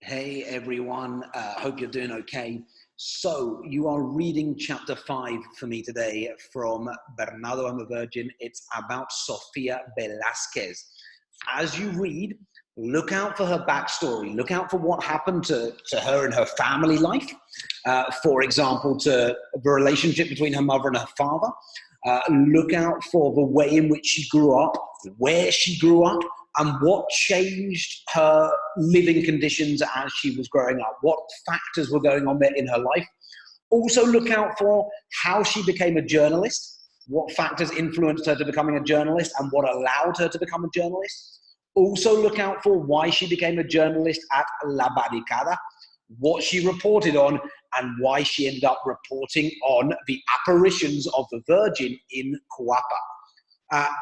Hey everyone, hope you're doing okay. So you are reading chapter 5 for me today from Bernardo and the Virgin. It's about Sofia Velázquez. As you read, look out for her backstory. Look out for what happened to her in her family life. For example, to the relationship between her mother and her father. Look out for the way in which she grew up, where she grew up, and what changed her living conditions as she was growing up, what factors were going on there in her life. Also look out for how she became a journalist, what factors influenced her to becoming a journalist and what allowed her to become a journalist. Also look out for why she became a journalist at La Barricada, what she reported on, and why she ended up reporting on the apparitions of the Virgin in Cuapa.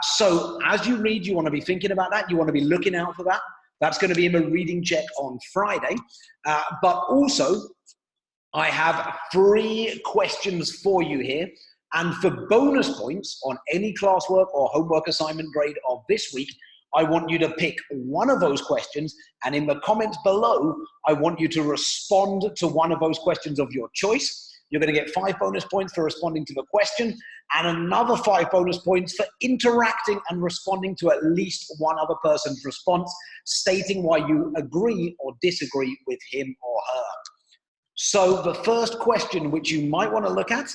So as you read, you want to be thinking about that. You want to be looking out for that. That's going to be in the reading check on Friday. But also, I have 3 questions for you here. And for bonus points on any classwork or homework assignment grade of this week, I want you to pick one of those questions. And in the comments below, I want you to respond to one of those questions of your choice. You're going to get 5 bonus points for responding to the question and another 5 bonus points for interacting and responding to at least one other person's response, stating why you agree or disagree with him or her. So the first question which you might want to look at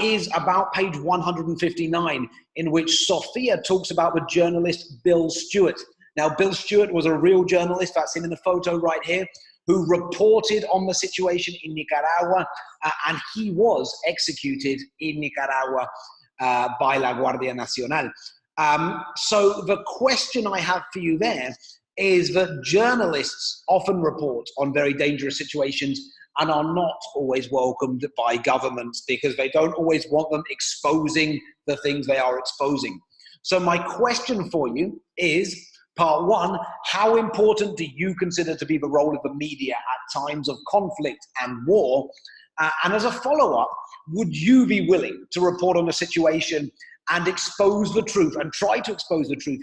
is about page 159, in which Sofia talks about the journalist Bill Stewart. Now, Bill Stewart was a real journalist, that's him in the photo right here, who reported on the situation in Nicaragua, and he was executed in Nicaragua by La Guardia Nacional. So the question I have for you there is that journalists often report on very dangerous situations and are not always welcomed by governments because they don't always want them exposing the things they are exposing. So my question for you is, part 1, how important do you consider to be the role of the media at times of conflict and war? And as a follow-up, would you be willing to report on a situation and expose the truth and try to expose the truth,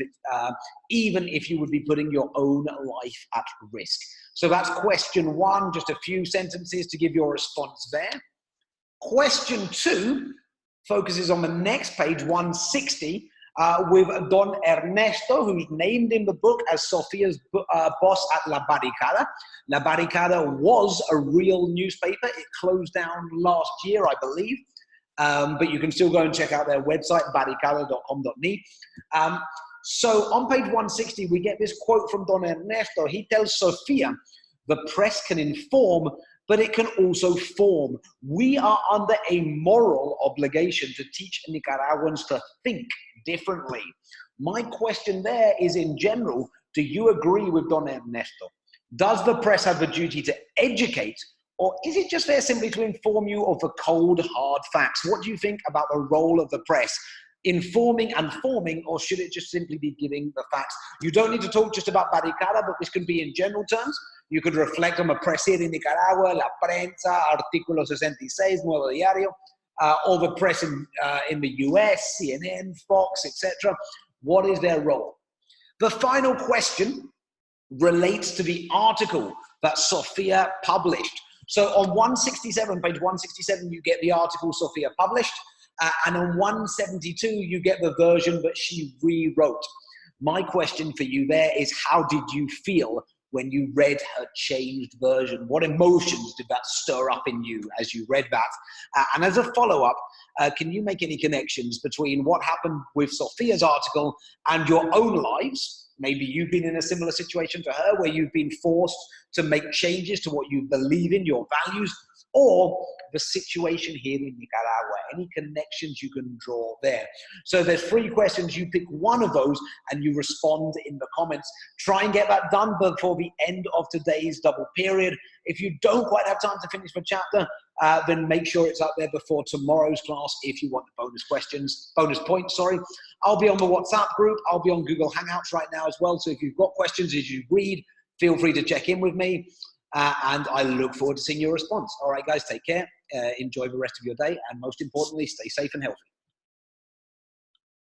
even if you would be putting your own life at risk? So that's question 1, just a few sentences to give your response there. Question 2 focuses on the next page, 160, with Don Ernesto, who's named in the book as Sofia's boss at La Barricada. La Barricada was a real newspaper. It closed down last year, I believe. But you can still go and check out their website, barricada.com.ni. So on page 160, we get this quote from Don Ernesto. He tells Sofia, the press can inform, but it can also form. We are under a moral obligation to teach Nicaraguans to think differently. My question there is, in general, do you agree with Don Ernesto? Does the press have the duty to educate, or is it just there simply to inform you of the cold, hard facts? What do you think about the role of the press? Informing and forming, or should it just simply be giving the facts? You don't need to talk just about Barricada, but this can be in general terms. You could reflect on the press here in Nicaragua, La Prensa, Artículo 66, Nuevo Diario, or the press in the US, CNN, Fox, etc. What is their role? The final question relates to the article that Sofia published. So on 167, page 167, you get the article Sofia published. And on 172, you get the version that she rewrote. My question for you there is, how did you feel when you read her changed version? What emotions did that stir up in you as you read that? And as a follow-up, can you make any connections between what happened with Sofia's article and your own lives? Maybe you've been in a similar situation to her where you've been forced to make changes to what you believe in, your values, or the situation here in Nicaragua. Any connections you can draw there? So there's 3 questions. You pick one of those and you respond in the comments. Try and get that done before the end of today's double period. If you don't quite have time to finish the chapter, then make sure it's up there before tomorrow's class if you want the bonus points, sorry. I'll be on the WhatsApp group. I'll be on Google Hangouts right now as well. So if you've got questions as you read, feel free to check in with me. And I look forward to seeing your response. All right, guys, take care. Enjoy the rest of your day. And most importantly, stay safe and healthy.